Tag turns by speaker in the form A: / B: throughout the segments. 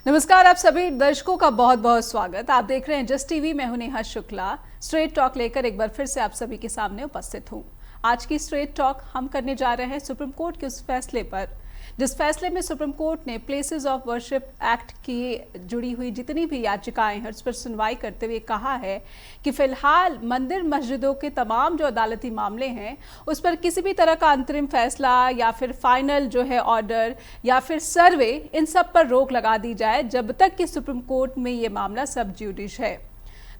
A: नमस्कार, आप सभी दर्शकों का बहुत बहुत स्वागत। आप देख रहे हैं जस्ट टीवी। मैं हूं नेहा शुक्ला। स्ट्रेट टॉक लेकर एक बार फिर से आप सभी के सामने उपस्थित हूं। आज की स्ट्रेट टॉक हम करने जा रहे हैं सुप्रीम कोर्ट के उस फैसले पर, जिस फैसले में सुप्रीम कोर्ट ने प्लेसेस ऑफ वर्शिप एक्ट की जुड़ी हुई जितनी भी याचिकाएं हैं उस पर सुनवाई करते हुए कहा है कि फिलहाल मंदिर मस्जिदों के तमाम जो अदालती मामले हैं उस पर किसी भी तरह का अंतरिम फैसला या फिर फाइनल जो है ऑर्डर या फिर सर्वे, इन सब पर रोक लगा दी जाए जब तक कि सुप्रीम कोर्ट में ये मामला सब जुडिश है।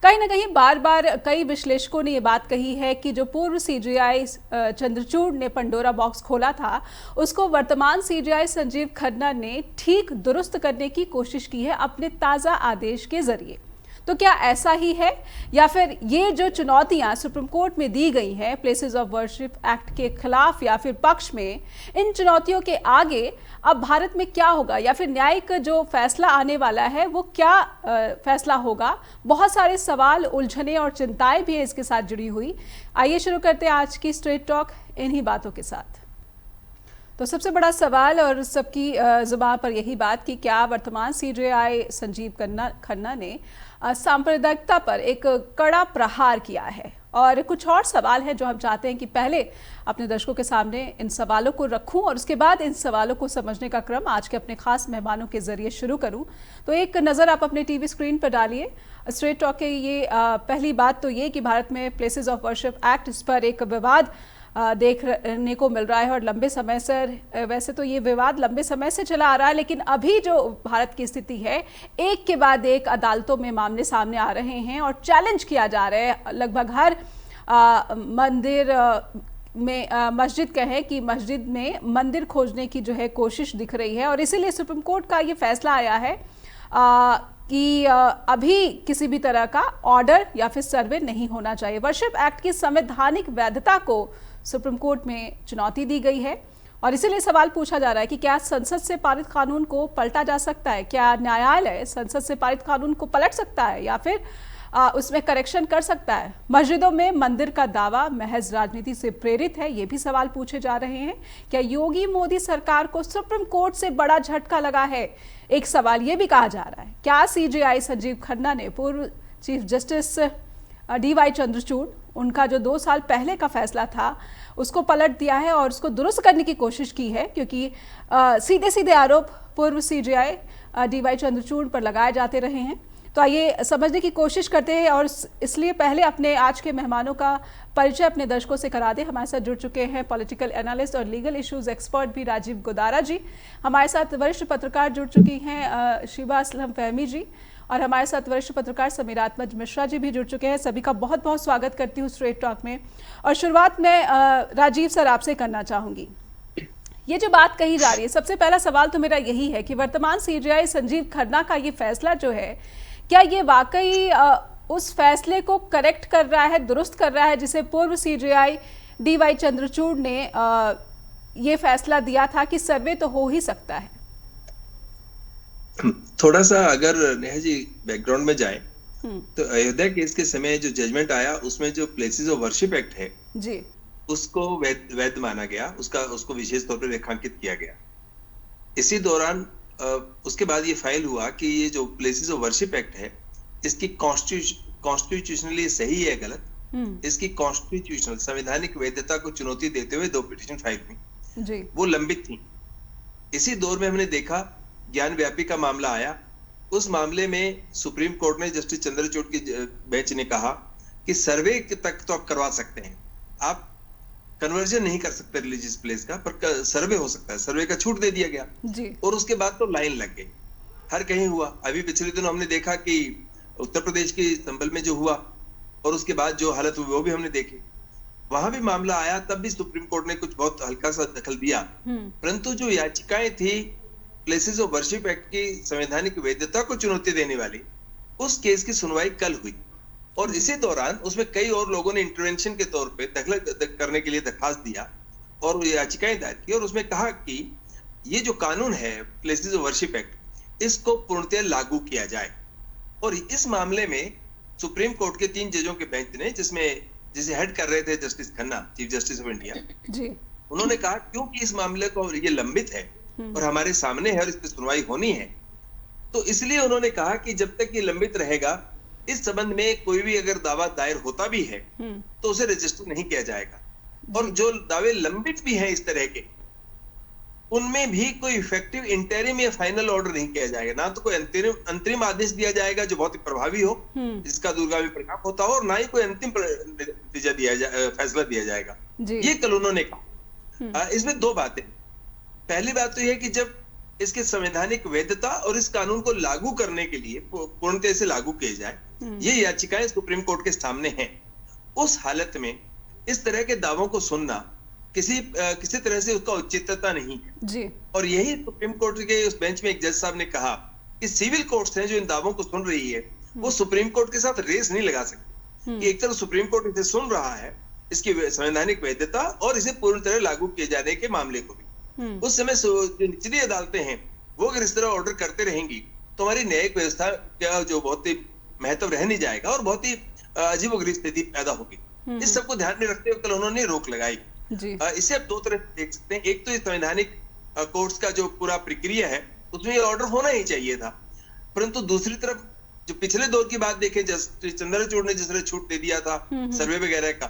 A: कहीं ना कहीं बार बार कई विश्लेषकों ने ये बात कही है कि जो पूर्व सीजेआई चंद्रचूड़ ने पंडोरा बॉक्स खोला था उसको वर्तमान सीजेआई संजीव खन्ना ने ठीक दुरुस्त करने की कोशिश की है अपने ताज़ा आदेश के जरिए। तो क्या ऐसा ही है या फिर ये जो चुनौतियां सुप्रीम कोर्ट में दी गई हैं प्लेसेस ऑफ वर्शिप एक्ट के खिलाफ या फिर पक्ष में, इन चुनौतियों के आगे अब भारत में क्या होगा या फिर न्यायिक जो फैसला आने वाला है वो क्या फैसला होगा? बहुत सारे सवाल, उलझने और चिंताएं भी इसके साथ जुड़ी हुई। आइए शुरू करते हैं आज की स्ट्रेट टॉक इन्हीं बातों के साथ। तो सबसे बड़ा सवाल और सबकी जुबान पर यही बात कि क्या वर्तमान सीजेआई संजीव खन्ना ने सांप्रदायिकता पर एक कड़ा प्रहार किया है? और कुछ और सवाल हैं जो हम चाहते हैं कि पहले अपने दर्शकों के सामने इन सवालों को रखूं और उसके बाद इन सवालों को समझने का क्रम आज के अपने खास मेहमानों के जरिए शुरू करूं। तो एक नज़र आप अपने टीवी स्क्रीन पर डालिए। स्ट्रेट टॉक के ये पहली बात तो ये कि भारत में प्लेसेस ऑफ वर्शिप एक्ट, इस पर एक विवाद देखने को मिल रहा है और लंबे समय से, वैसे तो ये विवाद लंबे समय से चला आ रहा है, लेकिन अभी जो भारत की स्थिति है एक के बाद एक अदालतों में मामले सामने आ रहे हैं और चैलेंज किया जा रहा है। लगभग हर मंदिर में मस्जिद कहें कि मस्जिद में मंदिर खोजने की जो है कोशिश दिख रही है और इसीलिए सुप्रीम कोर्ट का ये फैसला आया है कि अभी किसी भी तरह का ऑर्डर या फिर सर्वे नहीं होना चाहिए। वर्शिप एक्ट की संवैधानिक वैधता को सुप्रीम कोर्ट में चुनौती दी गई है और इसीलिए सवाल पूछा जा रहा है कि क्या संसद से पारित कानून को पलटा जा सकता है? क्या न्यायालय संसद से पारित कानून को पलट सकता है या फिर उसमें करेक्शन कर सकता है? मस्जिदों में मंदिर का दावा महज राजनीति से प्रेरित है, ये भी सवाल पूछे जा रहे हैं। क्या योगी मोदी सरकार को सुप्रीम कोर्ट से बड़ा झटका लगा है? एक सवाल ये भी कहा जा रहा है, क्या सीजेआई संजीव खन्ना ने पूर्व चीफ जस्टिस DY चंद्रचूड़, उनका जो 2 साल पहले का फैसला था उसको पलट दिया है और उसको दुरुस्त करने की कोशिश की है? क्योंकि सीधे सीधे आरोप पूर्व सीजेआई DY चंद्रचूड़ पर लगाए जाते रहे हैं। तो आइए समझने की कोशिश करते हैं और इसलिए पहले अपने आज के मेहमानों का परिचय अपने दर्शकों से करा दें। हमारे साथ जुड़ चुके हैं पॉलिटिकल एनालिस्ट और लीगल इश्यूज एक्सपर्ट भी राजीव गोदारा जी, हमारे साथ वरिष्ठ पत्रकार जुड़ चुकी हैं शिबा असलम फहमी जी, और हमारे साथ वरिष्ठ पत्रकार समीरात्मज मिश्रा जी भी जुड़ चुके हैं। सभी का बहुत बहुत स्वागत करती हूँ स्ट्रेट टॉक में। और शुरुआत में राजीव सर आपसे करना चाहूँगी। ये जो बात कही जा रही है, सबसे पहला सवाल तो मेरा यही है कि वर्तमान सीजेआई संजीव खन्ना का ये फैसला जो है, क्या ये वाकई उस फैसले को करेक्ट कर रहा है, दुरुस्त कर रहा है जिसे पूर्व सीजेआई DY चंद्रचूड़ ने ये फैसला दिया था कि सर्वे तो हो ही सकता है?
B: थोड़ा सा अगर नेहा जी बैकग्राउंड में जाए तो अयोध्या केस के समय जो जजमेंट आया उसमें जो प्लेसेस ऑफ वर्शिप एक्ट है
A: जी,
B: उसको वैध माना गया, उसको विशेष तौर पर रेखांकित किया गया। इसी दौरान उसके बाद ये फाइल हुआ कि ये जो प्लेसेस ऑफ वर्शिप एक्ट है इसकी कॉन्स्टिट्यूशनली सही है गलत, इसकी कॉन्स्टिट्यूशनल संवैधानिक वैधता को चुनौती देते हुए 2 पिटीशन फाइल हुई जी, वो लंबित थी। इसी दौर में हमने देखा ज्ञान व्यापी का मामला आया। उस मामले में सुप्रीम कोर्ट ने जस्टिस चंद्रचूड़ की बेंच ने कहा कि सर्वे तक तो आप करवा सकते हैं, आप कन्वर्जन नहीं कर सकते रिलीजियस प्लेस का, पर सर्वे हो सकता है। सर्वे का छूट दे दिया गया जी। और उसके बाद तो लाइन लग गई, हर कहीं हुआ। अभी पिछले दिनों हमने देखा कि उत्तर प्रदेश के संभल में जो हुआ और उसके बाद जो हालत हुई वो भी हमने देखे। वहां भी मामला आया, तब भी सुप्रीम कोर्ट ने कुछ बहुत हल्का सा दखल दिया, परंतु जो याचिकाएं थी प्लेसेस ऑफ वर्शिप एक्ट की संवैधानिक वैधता को चुनौती देने वाली, उस केस की सुनवाई कल हुई और इसी दौरान उसमें कई और लोगों ने इंटरवेंशन के तौर पे दखल करने के लिए दरखास्त दिया और याचिकाएं दायर की और उसमें कहा कि ये जो कानून है प्लेसेस ऑफ वर्शिप एक्ट, इसको पूर्णतः लागू किया जाए। और इस मामले में सुप्रीम कोर्ट के 3 जजों के बेंच ने, जिसे हेड कर रहे थे justice Khanna, chief justice of India ji, उन्होंने कहा क्योंकि इस मामले को ये लंबित है और हमारे सामने है और इस पर सुनवाई होनी है, तो इसलिए उन्होंने कहा कि जब तक ये लंबित रहेगा, इस संबंध में कोई भी अगर दावा दायर होता भी है तो उसे रजिस्टर नहीं किया जाएगा। और जो दावे लंबित भी हैं इस तरह के, उनमें भी कोई इफेक्टिव इंटरिम या फाइनल ऑर्डर नहीं किया जाएगा। ना तो कोई अंतरिम आदेश दिया जाएगा जो बहुत ही प्रभावी हो, जिसका दूरगामी परिणाम होता हो, और ना ही कोई अंतिम नतीजा फैसला दिया जाएगा। ये कल उन्होंने कहा। इसमें दो बातें। पहली बात तो यह कि जब इसके संवैधानिक वैधता और इस कानून को लागू करने के लिए पूर्णतः से लागू किए जाए, ये याचिकाएं सुप्रीम कोर्ट के सामने हैं। उस हालत में इस तरह के दावों को सुनना किसी तरह से उसका औचित्यता नहीं है
A: जी।
B: और यही सुप्रीम कोर्ट के उस बेंच में एक जज साहब ने कहा कि सिविल कोर्ट्स हैं जो इन दावों को सुन रही है, वो सुप्रीम कोर्ट के साथ रेस नहीं लगा सकती कि एक तरफ सुप्रीम कोर्ट इसे सुन रहा है, इसकी संवैधानिक वैधता और इसे पूर्ण तरह लागू किए जाने के मामले को भी। उस समय जो निचली अदालतें हैं वो अगर इस तरह ऑर्डर करते रहेंगी तो हमारी न्यायिक व्यवस्था का जो बहुत ही महत्व रह नहीं जाएगा और बहुत ही अजीबोगरीब स्थिति पैदा होगी। इस सबको ध्यान में रखते हुए कल उन्होंने रोक लगाई। इसे आप दो तरह से देख सकते हैं। एक तो संवैधानिक कोर्ट्स का जो पूरा प्रक्रिया है उसमें ये ऑर्डर होना ही चाहिए था, परंतु दूसरी तरफ जो पिछले दौर की बात देखें, जस्टिस चंद्रचूड़ ने जिस तरह छूट दे दिया था सर्वे वगैरह का,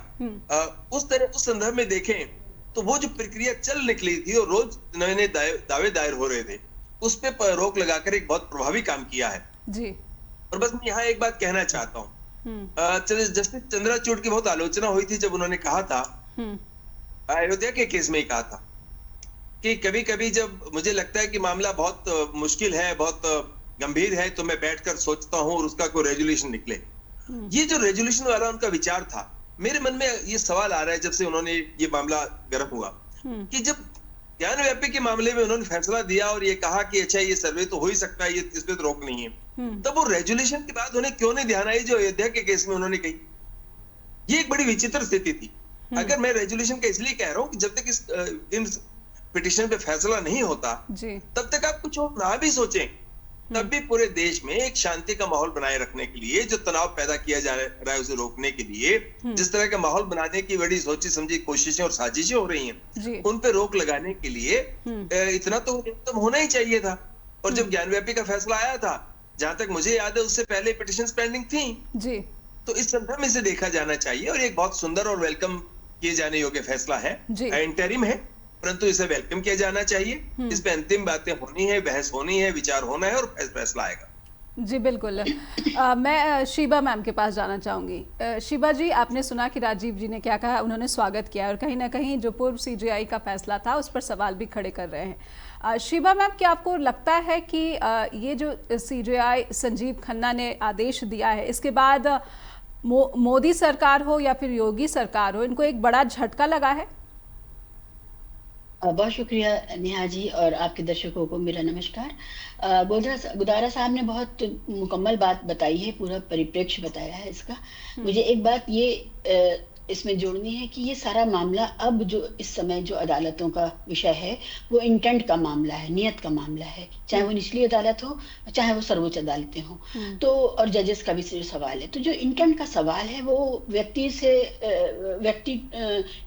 B: उस संदर्भ में देखें तो वो जो प्रक्रिया चल निकली थी और रोज नए नए दावे दायर हो रहे थे, उस पे रोक लगाकर एक बहुत प्रभावी काम किया है
A: जी।
B: और बस मैं यहाँ एक बात कहना चाहता हूँ, जस्टिस चंद्रचूड़ की बहुत आलोचना हुई थी जब उन्होंने कहा था, अयोध्या के केस में ही कहा था कि कभी कभी जब मुझे लगता है कि मामला बहुत मुश्किल है, बहुत गंभीर है, तो मैं बैठकर सोचता हूँ और उसका कोई रेजोल्यूशन निकले। ये जो रेजोल्यूशन वाला उनका विचार था, मेरे मन में ये सवाल आ रहा है जब से उन्होंने ये मामला गर्म हुआ कि जब ज्ञान व्यापी के मामले में उन्होंने फैसला दिया और ये कहा कि अच्छा ये सर्वे तो हो ही सकता है, ये इसमें तो रोक नहीं है, तब वो रेजोल्यूशन की बात उन्हें क्यों नहीं ध्यान आई जो अयोध्या के केस में उन्होंने कही। ये एक बड़ी विचित्र स्थिति थी। अगर मैं रेजोल्यूशन का इसलिए कह रहा हूँ कि जब तक इन पिटिशन पे फैसला नहीं होता तब तक आप कुछ और ना भी सोचें, तब भी पूरे देश में एक शांति का माहौल बनाए रखने के लिए, जो तनाव पैदा किया जा रहा है उसे रोकने के लिए जिस तरह का माहौल बनाने की बड़ी सोची समझी कोशिशें और साजिशें हो रही हैं, उन पे रोक लगाने के लिए इतना तो न्यूनतम होना ही चाहिए था। और जब ज्ञानव्यापी का फैसला आया था, जहां तक मुझे याद है उससे पहले पिटिशंस पेंडिंग थी जी। तो इस संदर्भ में इसे देखा जाना चाहिए और एक बहुत सुंदर और वेलकम किए जाने योग्य फैसला है, इंटरिम है, परंतु इसे वेलकम किया जाना चाहिए। इस पे अंतिम बातें होनी है, बहस होनी है, विचार होना है और फैसला आएगा।
A: जी बिल्कुल। मैं शीबा मैम के पास जाना चाहूंगी। शीबा जी, आपने सुना कि राजीव जी ने क्या कहा, उन्होंने स्वागत किया और कहीं ना कहीं जो पूर्व सीजेआई का फैसला था उस पर सवाल भी खड़े कर रहे हैं। शीबा मैम, क्या आपको लगता है कि ये जो सीजेआई संजीव खन्ना ने आदेश दिया है, इसके बाद मोदी सरकार हो या फिर योगी सरकार हो, इनको एक बड़ा झटका लगा है?
C: बहुत शुक्रिया नेहा जी और आपके दर्शकों को मेरा नमस्कार। गुदारा साहब ने बहुत मुकम्मल बात बताई है, पूरा परिप्रेक्ष्य बताया है इसका। मुझे एक बात ये इसमें जोड़नी है कि ये सारा मामला अब जो इस समय जो अदालतों का विषय है वो इंटेंट का मामला है, नियत का मामला है, चाहे वो निचली अदालत हो चाहे वो सर्वोच्च अदालतें हो, तो और जजेस का भी जो सवाल है, तो जो इंटेंट का सवाल है वो व्यक्ति से व्यक्ति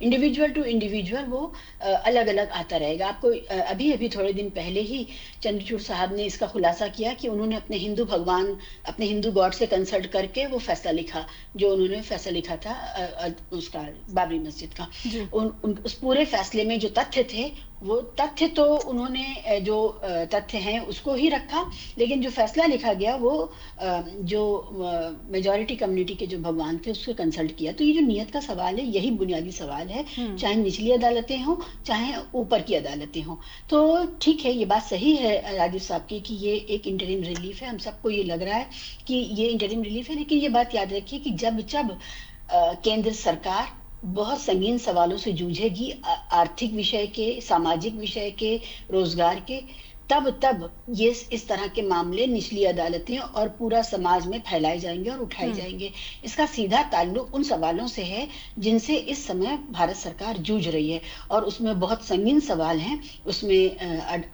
C: इंडिविजुअल टू इंडिविजुअल वो अलग अलग आता रहेगा। आपको अभी अभी थोड़े दिन पहले ही चंद्रचूड़ साहब ने इसका खुलासा किया कि उन्होंने अपने हिंदू भगवान, अपने हिंदू गॉड से कंसल्ट करके वो फैसला लिखा, जो उन्होंने फैसला लिखा था उसका बाबरी मस्जिद का। उस पूरे फैसले में जो तथ्य थे वो तथ्य तो उन्होंने जो तथ्य हैं उसको ही रखा, लेकिन जो फैसला लिखा गया वो जो मेजॉरिटी कम्युनिटी के जो भगवान थे उसको कंसल्ट किया। तो ये जो नियत का सवाल है यही बुनियादी सवाल है, चाहे निचली अदालतें हों चाहे ऊपर की अदालतें हों। तो ठीक है, ये बात सही है राजीव साहब की कि ये एक इंटरिम रिलीफ है, हम सबको ये लग रहा है कि ये इंटरिम रिलीफ है, लेकिन ये बात याद रखिए कि जब केंद्र सरकार बहुत संगीन सवालों से जूझेगी, आर्थिक विषय के, सामाजिक विषय के, रोजगार के, तब ये इस तरह के मामले निचली अदालतें और पूरा समाज में फैलाए जाएंगे और उठाए जाएंगे। इसका सीधा ताल्लुक उन सवालों से है जिनसे इस समय भारत सरकार जूझ रही है और उसमें बहुत संगीन सवाल हैं। उसमें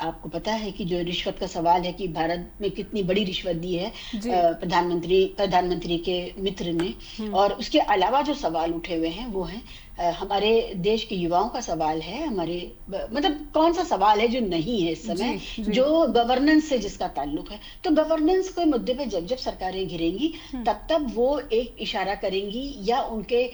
C: आपको पता है कि जो रिश्वत का सवाल है कि भारत में कितनी बड़ी रिश्वत दी है प्रधानमंत्री के मित्र ने, और उसके अलावा जो सवाल उठे हुए हैं वो हैं हमारे देश के युवाओं का सवाल है, हमारे मतलब कौन सा सवाल है जो नहीं है इस समय, जो गवर्नेंस से जिसका ताल्लुक है। तो गवर्नेंस के मुद्दे पे जब जब सरकारें घिरेंगी तब तब वो एक इशारा करेंगी, या उनके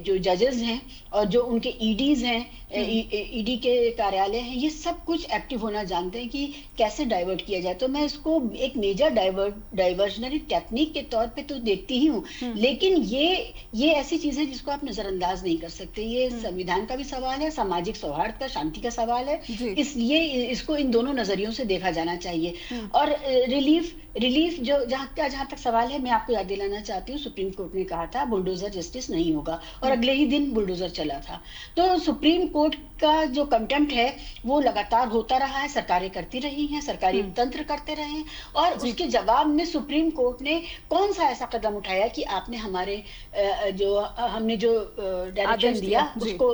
C: जो जजेस हैं और जो उनके ईडीज हैं, ईडी के कार्यालय हैं, ये सब कुछ एक्टिव होना जानते हैं कि कैसे डाइवर्ट किया जाए। तो मैं इसको एक मेजर डाइवर्जनरी टेक्निक के तौर पे तो देखती ही हूँ, लेकिन ये ऐसी चीज है जिसको आप नजरअंदाज नहीं कर सकते। ये संविधान का भी सवाल है, सामाजिक सौहार्द का, शांति का सवाल है, इसलिए इसको इन दोनों नजरियों से देखा जाना चाहिए। और रिलीफ जो जहां तक सवाल है, मैं आपको याद दिलाना चाहती हूँ, सुप्रीम कोर्ट ने कहा था बुलडोजर जस्टिस नहीं होगा, और अगले ही दिन बुलडोजर चला था। तो सुप्रीम कोर्ट का जो कंटेम्प्ट है वो लगातार होता रहा है, सरकारें करती रही हैं, सरकारी तंत्र करते रहे हैं, और उसके जवाब में सुप्रीम कोर्ट ने कौन सा ऐसा कदम उठाया कि आपने हमने जो डायरेक्शन दिया उसको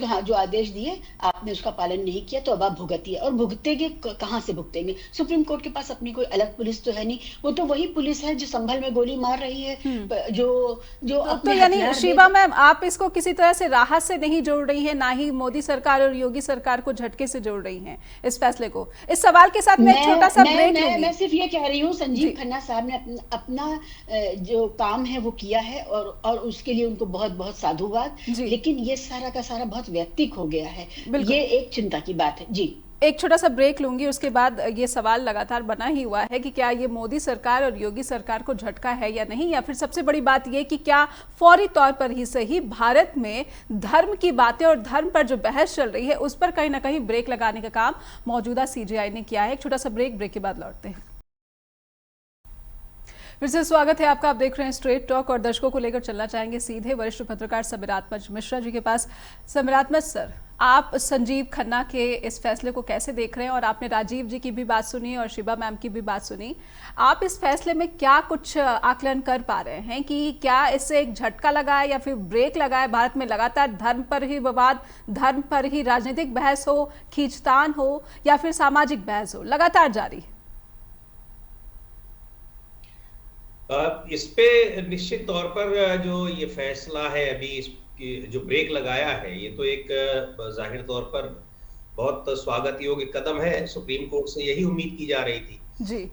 C: हाँ, जो आदेश दिए आपने उसका पालन नहीं किया, तो अब आप भुगतिए। और भुगतेंगे कहाँ से भुगतेंगे? सुप्रीम कोर्ट के पास अपनी कोई अलग पुलिस तो है नहीं, वो तो वही पुलिस है जो संभल में गोली मार रही है, जो
A: तो यानी शिवा मैम, आप इसको किसी तरह से राहत से नहीं जोड़ रही हैं, ना ही मोदी सरकार और योगी सरकार को झटके से जोड़ रही हैं इस फैसले को। इस सवाल के साथ मैं छोटा सा ब्रेक लूंगी।
C: मैं सिर्फ ये कह रही हूँ, संजीव खन्ना साहब ने अपना जो काम है वो किया है, और उसके लिए उनको बहुत बहुत साधुवाद, लेकिन ये सारा का सारा बहुत वैयक्तिक हो गया है, ये एक चिंता की बात है। जी,
A: एक छोटा सा ब्रेक लूंगी, उसके बाद ये सवाल लगातार बना ही हुआ है कि क्या ये मोदी सरकार और योगी सरकार को झटका है या नहीं, या फिर सबसे बड़ी बात ये कि क्या फौरी तौर पर ही सही भारत में धर्म की बातें और धर्म पर जो बहस चल रही है उस पर कहीं ना कहीं ब्रेक लगाने का काम मौजूदा सीजेआई ने किया है। एक छोटा सा ब्रेक के बाद लौटते हैं। फिर से स्वागत है आपका, आप देख रहे हैं स्ट्रेट टॉक, और दर्शकों को लेकर चलना चाहेंगे सीधे वरिष्ठ पत्रकार समीरात्मज मिश्रा जी के पास। समीरात्मज सर, आप संजीव खन्ना के इस फैसले को कैसे देख रहे हैं? और आपने राजीव जी की भी बात सुनी और शिवा मैम की भी बात सुनी, आप इस फैसले में क्या कुछ आकलन कर पा रहे हैं कि क्या इससे एक झटका लगा है या फिर ब्रेक लगा है? भारत में लगातार धर्म पर ही विवाद, धर्म पर ही राजनीतिक बहस हो, खींचतान हो, या फिर सामाजिक बहस हो, लगातार जारी।
D: इस पे निश्चित तौर पर जो ये फैसला है अभी जो ब्रेक लगाया है, ये तो एक जाहिर तौर पर बहुत स्वागत योग्य कदम है। सुप्रीम कोर्ट से यही उम्मीद की जा रही थी
A: जी।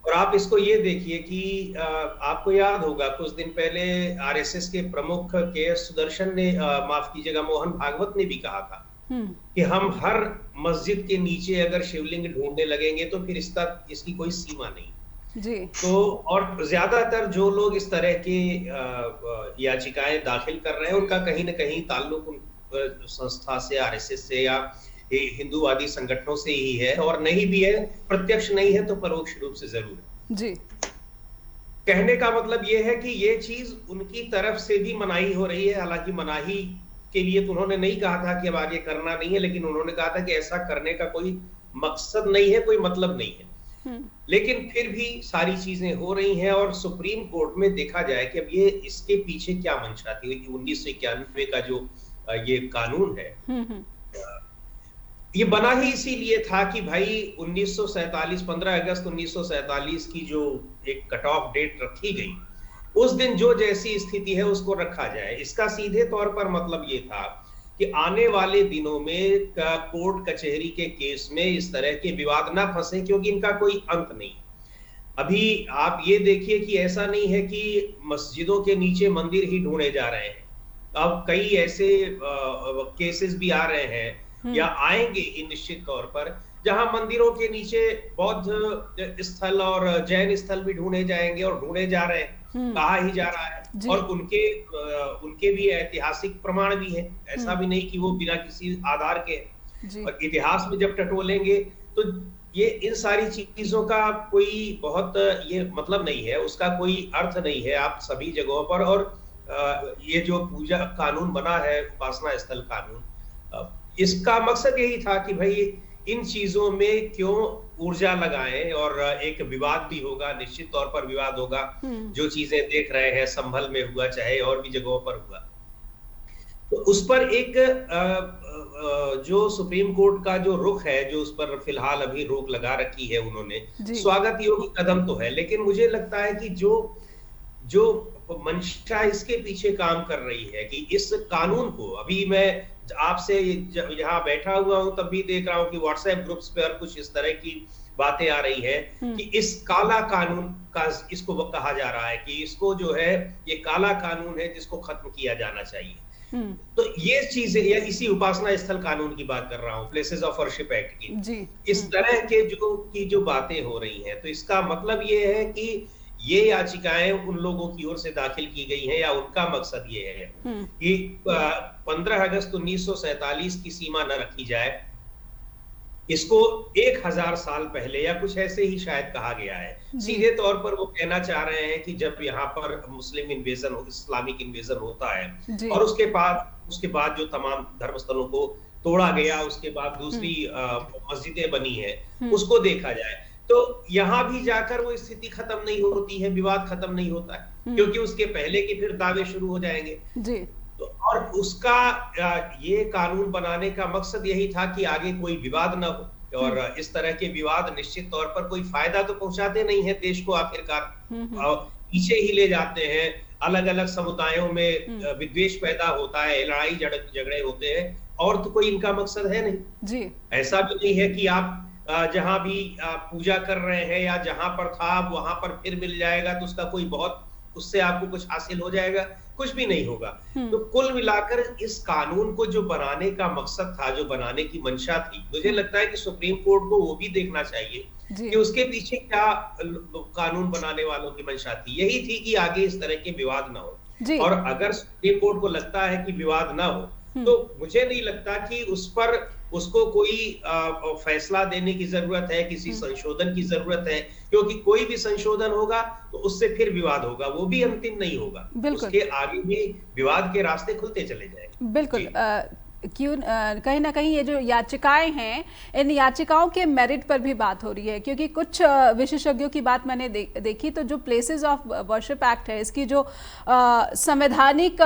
D: और आप इसको ये देखिए कि आपको याद होगा कुछ दिन पहले आरएसएस के प्रमुख के.एस. सुदर्शन ने, माफ कीजिएगा, मोहन भागवत ने भी कहा था कि हम हर मस्जिद के नीचे अगर शिवलिंग ढूंढने लगेंगे तो फिर इसकी कोई सीमा नहीं
A: जी।
D: तो और ज्यादातर जो लोग इस तरह की याचिकाएं दाखिल कर रहे हैं उनका कहीं ना कहीं ताल्लुक संस्था से, आरएसएस से या हिंदूवादी संगठनों से ही है, और नहीं भी है, प्रत्यक्ष नहीं है तो परोक्ष रूप से जरूर है
A: जी।
D: कहने का मतलब ये है कि ये चीज उनकी तरफ से भी मनाही हो रही है। हालांकि मनाही के लिए तो उन्होंने नहीं कहा था कि अब आगे करना नहीं है, लेकिन उन्होंने कहा था कि ऐसा करने का कोई मकसद नहीं है, कोई मतलब नहीं है। लेकिन फिर भी सारी चीजें हो रही हैं, और सुप्रीम कोर्ट में देखा जाए कि अब ये इसके पीछे क्या मंशा थी। 1991 का जो ये कानून है, ये बना ही इसीलिए था कि भाई 1947 15 अगस्त 1947 की जो एक कट ऑफ डेट रखी गई, उस दिन जो जैसी स्थिति है उसको रखा जाए। इसका सीधे तौर पर मतलब ये था कि आने वाले दिनों में कोर्ट कचहरी के केस में इस तरह के विवाद ना फंसे, क्योंकि इनका कोई अंत नहीं। अभी आप ये देखिए कि ऐसा नहीं है कि मस्जिदों के नीचे मंदिर ही ढूंढे जा रहे हैं। अब कई ऐसे केसेस भी आ रहे हैं या आएंगे ही निश्चित तौर पर, जहां मंदिरों के नीचे बौद्ध स्थल और जैन स्थल भी ढूंढे जाएंगे और ढूंढे जा रहे हैं, कहा ही जा रहा है। और उनके भी ऐतिहासिक प्रमाण भी है, ऐसा भी नहीं कि वो बिना किसी आधार के। और इतिहास में जब टटोलेंगे तो ये इन सारी चीजों का कोई बहुत ये मतलब नहीं है, उसका कोई अर्थ नहीं है आप सभी जगहों पर। और ये जो पूजा कानून बना है, उपासना स्थल कानून, इसका मकसद यही था कि भाई इन चीजों में क्यों ऊर्जा लगाएं, और एक विवाद भी होगा, निश्चित तौर पर विवाद होगा। जो चीजें देख रहे हैं संभल में हुआ, चाहे और भी जगहों पर हुआ, तो उस पर एक जो सुप्रीम कोर्ट का जो रुख है, जो उस पर फिलहाल अभी रोक लगा रखी है उन्होंने, स्वागत योग्य कदम तो है। लेकिन मुझे लगता है कि जो मंशा इसके पीछे काम कर रही है कि इस कानून को, अभी मैं आपसे यहाँ बैठा हुआ हूं तब भी देख रहा हूं कि व्हाट्सएप ग्रुप्स पर कुछ इस तरह की बातें आ रही है कि इस काला कानून का इसको कहा जा रहा है कि इसको जो है ये काला कानून है जिसको खत्म किया जाना चाहिए। तो ये चीजें, या इसी उपासना स्थल कानून की बात कर रहा हूँ, प्लेसेस ऑफ वर्शिप एक्ट की, इस तरह के जो बातें हो रही हैं, तो इसका मतलब ये है कि ये याचिकाएं उन लोगों की ओर से दाखिल की गई हैं या उनका मकसद ये है कि 15 अगस्त 1947 की सीमा न रखी जाए, इसको 1000 साल पहले या कुछ ऐसे ही शायद कहा गया है। सीधे तौर पर वो कहना चाह रहे हैं कि जब यहाँ पर मुस्लिम इन्वेजन, इस्लामिक इन्वेजन होता है और उसके बाद जो तमाम धर्मस्थलों को तोड़ा गया, उसके बाद दूसरी मस्जिदें बनी है, उसको देखा जाए, तो यहां भी जाकर वो स्थिति खत्म नहीं होती है, विवाद खत्म नहीं होता है, क्योंकि उसके पहले के फिर दावे शुरू हो जाएंगे जी। तो और उसका ये कानून बनाने का मकसद यही था कि आगे कोई विवाद ना हो, और इस तरह के विवाद निश्चित तौर पर कोई फायदा तो पहुंचाते नहीं है देश को, आखिरकार पीछे ही ले जाते हैं, अलग अलग समुदायों में विद्वेष पैदा होता है, लड़ाई झगड़े होते हैं, और तो कोई इनका मकसद है नहीं जी। ऐसा भी नहीं है कि आप जहां भी पूजा कर रहे हैं या जहां पर था वहां पर फिर मिल जाएगा तो उसका कोई बहुत, उससे आपको कुछ हासिल हो जाएगा, कुछ भी नहीं होगा। तो कुल मिलाकर इस कानून को जो बनाने का मकसद था, जो बनाने की मंशा थी, मुझे लगता है कि सुप्रीम कोर्ट को वो भी देखना चाहिए कि उसके पीछे क्या कानून बनाने वालों की मंशा थी। यही थी कि आगे इस तरह के विवाद ना हो, और अगर सुप्रीम कोर्ट को लगता है कि विवाद ना हो तो मुझे नहीं लगता कि उसको कोई फैसला देने की जरूरत है, किसी संशोधन की जरूरत है, क्योंकि कोई भी संशोधन होगा तो उससे फिर विवाद होगा, वो भी अंतिम नहीं होगा, उसके आगे भी विवाद के रास्ते खुलते चले जाएंगे।
A: बिल्कुल। क्यों कहीं ना कहीं ये जो याचिकाएं हैं, इन याचिकाओं के मेरिट पर भी बात हो रही है, क्योंकि कुछ विशेषज्ञों की बात मैंने देखी तो जो प्लेसेस ऑफ वर्शिप एक्ट है, इसकी जो संवैधानिक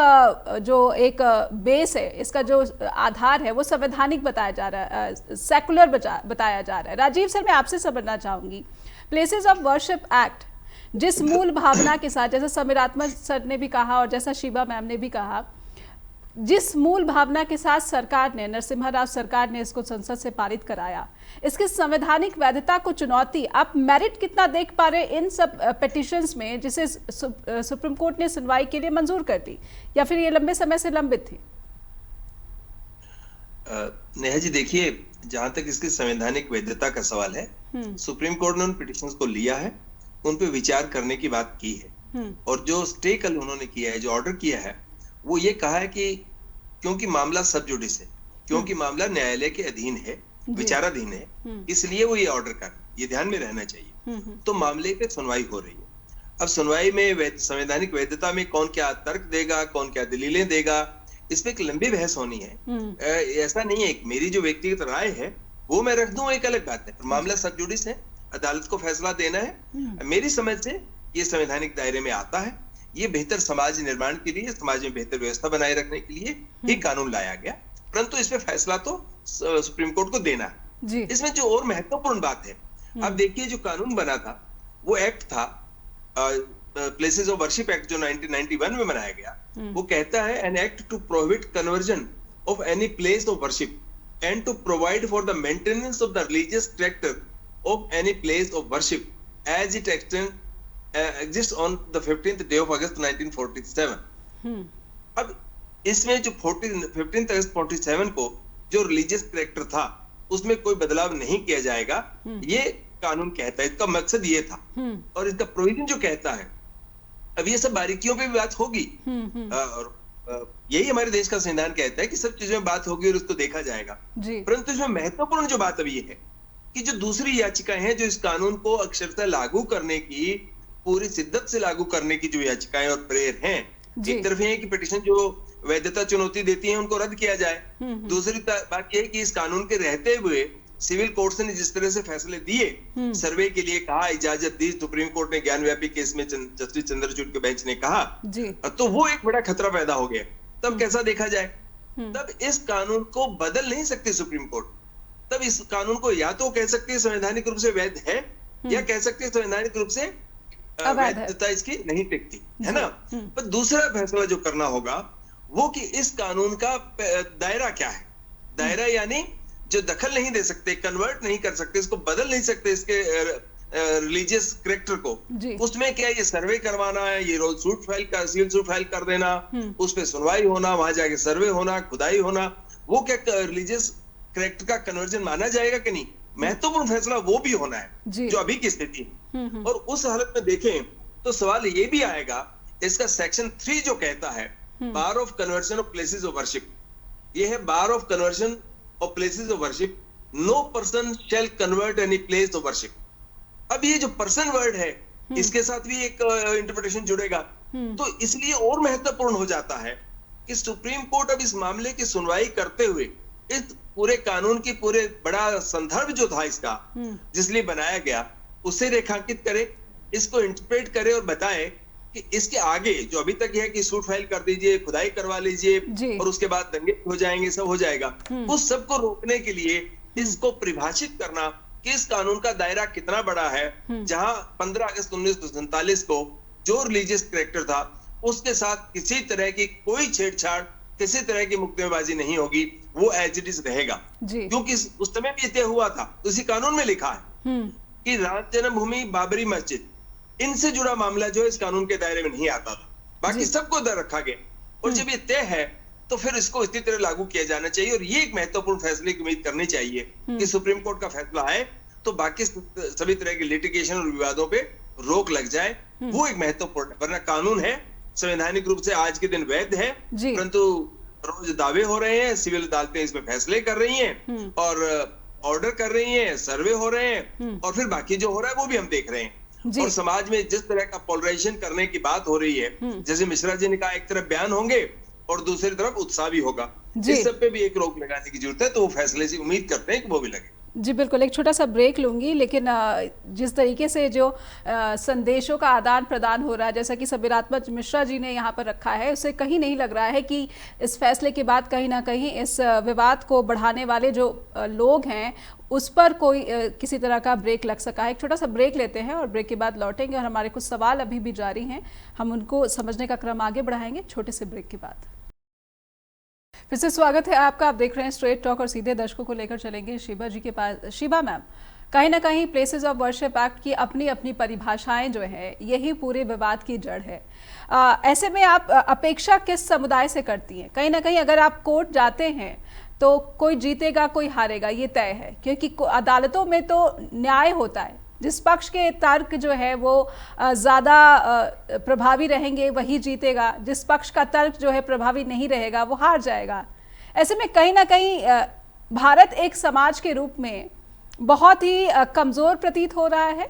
A: जो एक बेस है, इसका जो आधार है वो संवैधानिक बताया जा रहा है, सेकुलर बताया जा रहा है। राजीव सर, मैं आपसे समझना चाहूंगी, प्लेसेस ऑफ वर्शिप एक्ट जिस मूल भावना के साथ, जैसा समीरात्मक सर ने भी कहा और जैसा शिबा मैम ने भी कहा, जिस मूल भावना के साथ सरकार ने, नरसिम्हा राव सरकार ने इसको संसद से पारित कराया, इसकी संवैधानिक वैधता को चुनौती, आप मेरिट कितना देख पा रहे इन सब पिटीशंस में जिसे सुप्रीम कोर्ट ने सुनवाई के लिए मंजूर कर दी, या फिर ये लंबे समय से लंबित थी?
B: नेहा जी, देखिए, जहां तक इसकी संवैधानिक वैधता का सवाल है, सुप्रीम कोर्ट ने उन पिटीशंस को लिया है, उन पे विचार करने की बात की है, और जो स्टे कल उन्होंने किया है, जो ऑर्डर किया है, वो ये कहा है कि क्योंकि मामला सब जुडिस है, क्योंकि मामला न्यायालय के अधीन है, विचाराधीन है, इसलिए वो ये ऑर्डर कर, ये ध्यान में रहना चाहिए। तो मामले पे सुनवाई हो रही है। अब सुनवाई में संवैधानिक वैधता में कौन क्या तर्क देगा, कौन क्या दलीलें देगा, इस पे एक लंबी बहस होनी है। ऐसा नहीं है, मेरी जो व्यक्तिगत राय है वो मैं रख दूं, एक अलग बात है, मामला सब जुडिस है, अदालत को फैसला देना है। मेरी समझ से ये संवैधानिक दायरे में आता है, ये बेहतर समाज निर्माण के लिए, समाज में बेहतर व्यवस्था बनाए रखने के लिए ही कानून लाया गया, परंतु इसमें फैसला तो सुप्रीम कोर्ट को देना है। इसमें जो और महत्वपूर्ण बात है, अब देखिए, जो कानून बना था वो एक्ट था प्लेसेस ऑफ वर्शिप एक्ट, जो 1991 में बनाया गया, वो कहता है an act to prohibit conversion of any place of worship and to provide for the maintenance of the religious character of any place of worship as it exists on the 15th day of August 1947। अब इसमें जो 15th अगस्त 47 को जो religious character था उसमें कोई बदलाव नहीं किया जाएगा, ये कानून कहता है, इसका मकसद ये था। और इसका प्रोविजन जो कहता है, अब ये सब बारीकियों पे भी बात होगी, और यही हमारे देश का संविधान कहता है कि सब चीजों में बात होगी और उसको देखा जाएगा। परंतु इसमें महत्वपूर्ण जो बात अब ये है कि जो दूसरी याचिकाएं हैं, जो इस कानून को अक्षरतः लागू करने की, पूरी शिद्दत से लागू करने की जो याचिकाएं और प्रेयर हैं, एक तरफ है कि पिटीशन जो वैधता चुनौती देती है उनको रद्द किया जाए, दूसरी बात यह है कि इस कानून के रहते हुए सिविल कोर्ट ने जिस तरह से फैसले दिए, सर्वे के लिए कहा, इजाजत दी, सुप्रीम कोर्ट ने ज्ञानव्यापी केस में जस्टिस चंद्रचूड़ के बेंच ने कहा, तो वो एक बड़ा खतरा पैदा हो गया। तब कैसा देखा जाए, तब इस कानून को बदल नहीं सकती सुप्रीम कोर्ट, तब इस कानून को या तो कह सकती है संवैधानिक रूप से वैध है, या कह सकते हैं संवैधानिक रूप से
A: अवैध है।
B: वैधता इसकी नहीं टिकती है
A: जी।
B: ना। पर दूसरा फैसला जो करना होगा वो कि इस कानून का दायरा क्या है। दायरा यानी जो दखल नहीं दे सकते, कन्वर्ट नहीं कर सकते, इसको बदल नहीं सकते, इसके रिलीजियस करेक्टर को,
A: जी।
B: उसमें क्या ये सर्वे करवाना है, ये रोज सूट फाइल का सिविल सूट फाइल कर देना, उस पे सुनवाई होना, वहां जाके सर्वे होना, खुदाई होना, वो क्या रिलीजियस करेक्टर का कन्वर्जन माना जाएगा कि नहीं। महत्वपूर्ण फैसला वो भी होना है
A: जी।
B: जो अभी की स्थिति है। और उस हालत में देखें तो सवाल ये भी आएगा, इसका सेक्शन 3 जो कहता है bar of conversion of places of worship, ये है bar of conversion of places of worship, no person shall convert any place of worship. अब ये जो पर्सन वर्ड है इसके साथ भी एक इंटरप्रिटेशन जुड़ेगा, तो इसलिए और महत्वपूर्ण हो जाता है कि सुप्रीम कोर्ट अब इस मामले की सुनवाई करते हुए इस पूरे कानून की पूरे बड़ा संदर्भ जो था इसका जिसलिए बनाया गया उसे रेखांकित करे, इसको इंटरप्रेट करे और बताए कि इसके आगे जो अभी तक है कि सूट फाइल कर दीजिए, खुदाई करवा लीजिए और उसके बाद दंगे हो जाएंगे, सब हो जाएगा, उस सब को रोकने के लिए इसको परिभाषित करना कि इस कानून का दायरा कितना बड़ा है, जहां 15 अगस्त 1947 को जो रिलीजियस कैरेक्टर था उसके साथ किसी तरह की कोई छेड़छाड़, किसी तरह की मुकदमेबाजी नहीं होगी, वो एज इट इज रहेगा। क्योंकि उस समय भी तय हुआ था, उसी कानून में लिखा है कि राम जन्मभूमि, बाबरी मस्जिद, इनसे जुड़ा मामला जो इस कानून के दायरे में नहीं आता था, बाकी सबको दर रखा गया। और जब ये तय है तो फिर इसको इसी तरह लागू किया जाना चाहिए। और ये एक महत्वपूर्ण फैसले की उम्मीद करनी चाहिए कि सुप्रीम कोर्ट का फैसला आए तो बाकी सभी तरह के लिटिगेशन और विवादों पे रोक लग जाए, वो एक महत्वपूर्ण है। वरना कानून है, संवैधानिक रूप से आज के दिन वैध है, परंतु रोज दावे हो रहे हैं, सिविल अदालतें इसमें फैसले कर रही हैं और ऑर्डर कर रही हैं, सर्वे हो रहे हैं, और फिर बाकी जो हो रहा है वो भी हम देख रहे हैं। और समाज में जिस तरह का पोलराइजेशन करने की बात हो रही है, जैसे मिश्रा जी ने कहा, एक तरफ बयान होंगे और दूसरी तरफ उत्साह भी होगा, इस सब पे भी एक रोक लगाने की जरूरत है। तो वो फैसले से उम्मीद करते हैं कि वो भी लगे।
A: जी बिल्कुल, एक छोटा सा ब्रेक लूंगी, लेकिन जिस तरीके से जो संदेशों का आदान प्रदान हो रहा है, जैसा कि सबिरात्मक मिश्रा जी ने यहाँ पर रखा है, उससे कहीं नहीं लग रहा है कि इस फैसले के बाद कहीं ना कहीं इस विवाद को बढ़ाने वाले जो लोग हैं उस पर कोई किसी तरह का ब्रेक लग सका है। एक छोटा सा ब्रेक लेते हैं और ब्रेक के बाद लौटेंगे और हमारे कुछ सवाल अभी भी जारी हैं, हम उनको समझने का क्रम आगे बढ़ाएंगे छोटे से ब्रेक के बाद। फिर से स्वागत है आपका, आप देख रहे हैं स्ट्रेट टॉक और सीधे दर्शकों को लेकर चलेंगे शिबा जी के पास। शिबा मैम, कहीं ना कहीं प्लेसेस ऑफ वर्शिप एक्ट की अपनी अपनी परिभाषाएं जो है यही पूरे विवाद की जड़ है। ऐसे में आप अपेक्षा किस समुदाय से करती हैं? कहीं ना कहीं अगर आप कोर्ट जाते हैं तो कोई जीतेगा कोई हारेगा, ये तय है, क्योंकि अदालतों में तो न्याय होता है, जिस पक्ष के तर्क जो है वो ज़्यादा प्रभावी रहेंगे वही जीतेगा, जिस पक्ष का तर्क जो है प्रभावी नहीं रहेगा वो हार जाएगा। ऐसे में कहीं ना कहीं भारत एक समाज के रूप में बहुत ही कमज़ोर प्रतीत हो रहा है।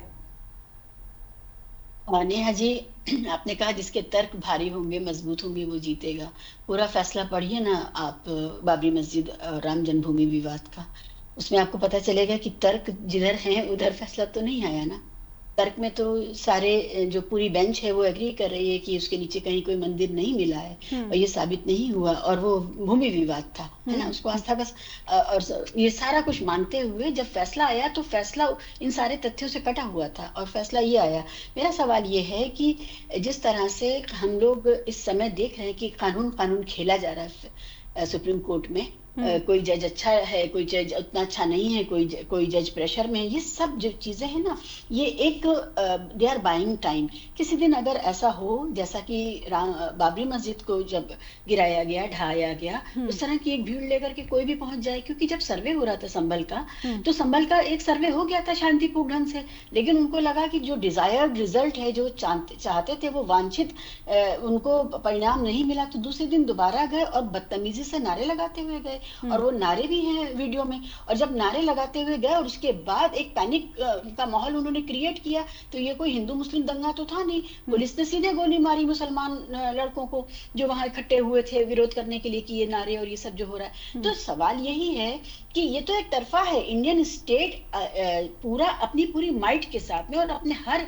C: नेहा जी, आपने कहा जिसके तर्क भारी होंगे, मजबूत होंगे, वो जीतेगा। पूरा फैसला पढ़िए ना आप बाबरी मस्जिद और राम जन्मभूमि विवाद का, उसमें आपको पता चलेगा कि तर्क जिधर हैं उधर फैसला तो नहीं आया ना। तर्क में तो सारे जो पूरी बेंच है वो एग्री कर रही है कि उसके नीचे कहीं कोई मंदिर नहीं मिला है और ये साबित नहीं हुआ, और वो भूमि विवाद था, है ना, उसको आस्था बस। और ये सारा कुछ मानते हुए जब फैसला आया तो फैसला इन सारे तथ्यों से कटा हुआ था और फैसला ये आया। मेरा सवाल ये है कि जिस तरह से हम लोग इस समय देख रहे हैं कि कानून खेला जा रहा है सुप्रीम कोर्ट में, कोई जज अच्छा है, कोई जज उतना अच्छा नहीं है, कोई जज प्रेशर में है, ये सब जो चीजें हैं ना, ये एक दे आर बाइंग टाइम। किसी दिन अगर ऐसा हो जैसा कि बाबरी मस्जिद को जब गिराया गया, ढाया गया, उस तरह की एक भीड़ लेकर के कोई भी पहुंच जाए, क्योंकि जब सर्वे हो रहा था संभल का, तो संभल का एक सर्वे हो गया था शांतिपूर्ण ढंग से, लेकिन उनको लगा कि जो डिजायर्ड रिजल्ट है, जो चाहते थे, वो वांछित उनको परिणाम नहीं मिला, तो दूसरे दिन दोबारा गए और बदतमीजी से नारे लगाते हुए गए। और वो नारे भी हैं वीडियो में, और जब नारे लगाते हुए गए और उसके बाद एक पैनिक का माहौल उन्होंने क्रिएट किया, तो ये कोई हिंदू मुस्लिम दंगा तो था नहीं, पुलिस ने सीधे गोली मारी मुसलमान लड़कों को जो वहां इकट्ठे हुए थे विरोध करने के लिए कि ये नारे और ये सब जो हो रहा है। तो सवाल यही है कि ये तो एक तरफा है, इंडियन स्टेट पूरा अपनी पूरी माइट के साथ में और अपने हर